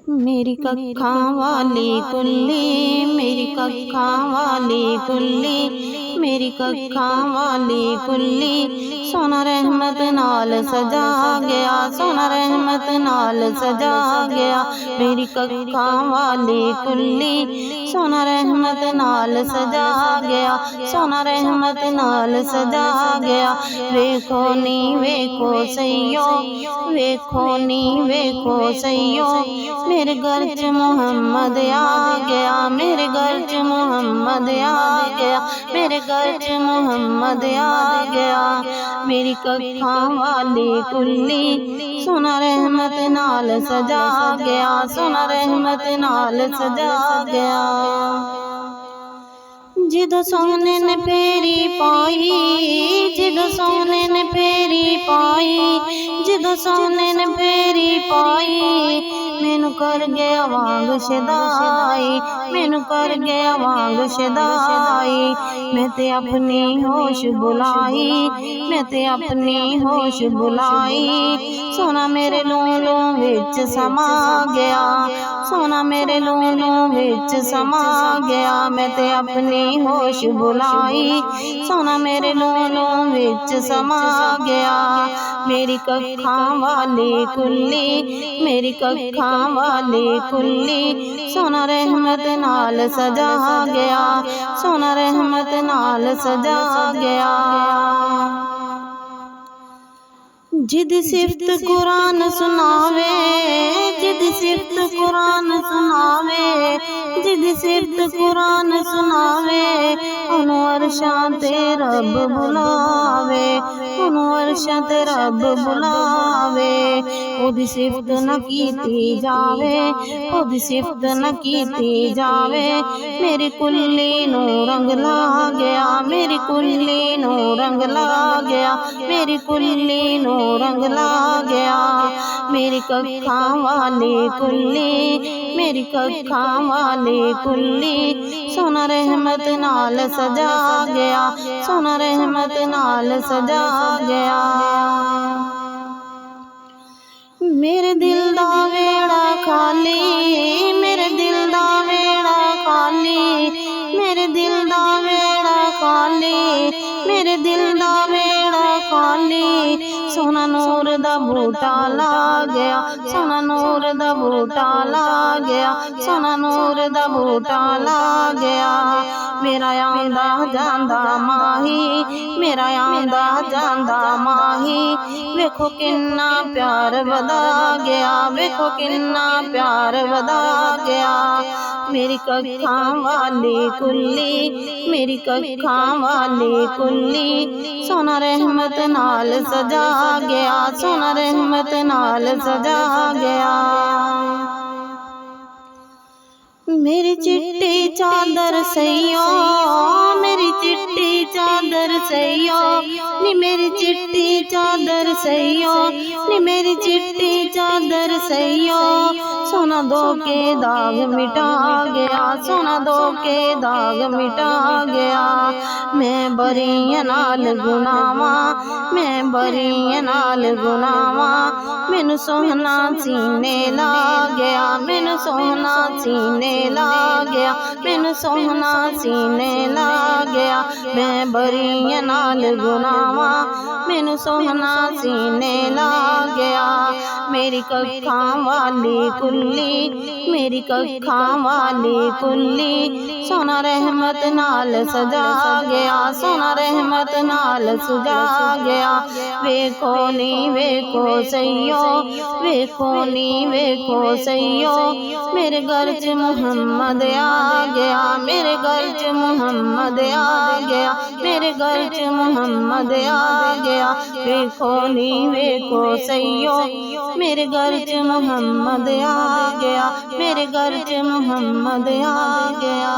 मेरी कक्खां वाली कुल्ली, मेरी कक्खां वाली कुल्ली, मेरी कक्खां वाली कुल्ली, सोना रहमत नाल सजा गया, सोना रहमत नाल सजा गया। मेरी कक्खां वाली कुल्ली, सोना रहमत नाल सजा गया, सोना रहमत नाल सजा गया। वेखो नी वेखो सईयो, वेखो नी वेखो सईयो, मेरे घर च मुहम्मद आ गया, मेरे घर च मुहम्मद आ गया, मेरे घर च मुहम्मद आ गया। मेरी कक्खां वाली कुल्ली, सोना रहमत नाल सजा गया, सोना रहमत नाल सजा गया। जिदों सोने ने फेरी पाई, जिदों सोने ने फेरी पाई, जिदों सोने ने फेरी पाई, मैनू कर गया वांग शदाई, मैनू कर गया वांग शदाई। मैं ते अपनी होश बुलाई, मैं ते अपनी होश बुलाई, सोना मेरे लूलों विच समा गया, सोना मेरे लूलों विच समा गया। मैं ते अपनी होश बुलाई, सोना मेरे लूलों विच समा गया। मेरी कक्खां वाली कुल्ली, मेरी कक्खां वाली कुल्ली, सोना रहमत नाल सजा गया, सोना रहमत नाल सजा गया। जिदी सिफ्त कुरान सुनावे, जिदी सिफ्त कुरान सुनावे, जिदी सिफ्त कुरान सुनावे, उन्हों अरशां ते रब बुलावे, उन्हों अरशां ते रब बुलावे। ओदी सिफ्त न कीती जावे, ओदी सिफ्त न कीती जावे। मेरी कुल्ली नू रंग ला गया, मेरी कुल्ली नू रंग ला गया, मेरी कुल्ली नू रंग ला गया। मेरी कक्खां वाली कुल्ली, मेरी कक्खां वाली कुल्ली, सोना रहमत नाल सजा गया, सोना रहमत नाल सजा गया। मेरे दिल दा वेड़ा खाली, मेरे दिल दा वेड़ा खाली, मेरे दिल दा वेड़ा खाली, मेरे दिल दा वेड़ा खाली। सोना नूर दा बूटा ला गया, सोना नूर दा बूटा ला गया, सोना नूर दा बूटा ला गया। मेरा आंदा जांदा माही, मेरा आंदा जांदा माही, वेखो किन्ना प्यार वधा गया, वेखो किन्ना प्यार वधा गया। मेरी कक्खां वाली कुल्ली, मेरी कक्खां वाली कुल्ली, सोना रहमत नाल सजा गया, सोना रहमत नाल सजा गया। मेरी चिट्टी चादर सईयो, मेरी चिट्टी चादर सईयो, नी मेरी चिट्टी चादर सईयो, नी मेरी चिट्टी चादर सईयो। सोना दो के दाग मिटा गया, सोना दो के दाग मिटा गया। मैं बरी नाल गुनावा, मैं बरी नाल गुनावा, मैनू सोहना सीने ला गया, मैनू सोहना सीने ला गया, मैनू सोहना सीने ला गया। मैं बरी नाल गुनावा, मैनू सोहना सीने ला गया। मेरी कक्खां वाली कुल्ली, मेरी कक्खां वाली कुल्ली, सोना रहमत नाल सजा गया, सोना रहमत नाल सजा गया। वेखो नी वेखो सईयो, वेखो नी वेखो सईयो, मेरे घर च मुहम्मद आ गया, मेरे घर च मुहम्मद आ गया, मेरे घर च मुहम्मद आ गया। वेखो नी वेखो सईयो, मेरे घर च मुहम्मद आ गया, मेरे घर च मुहम्मद आ गया।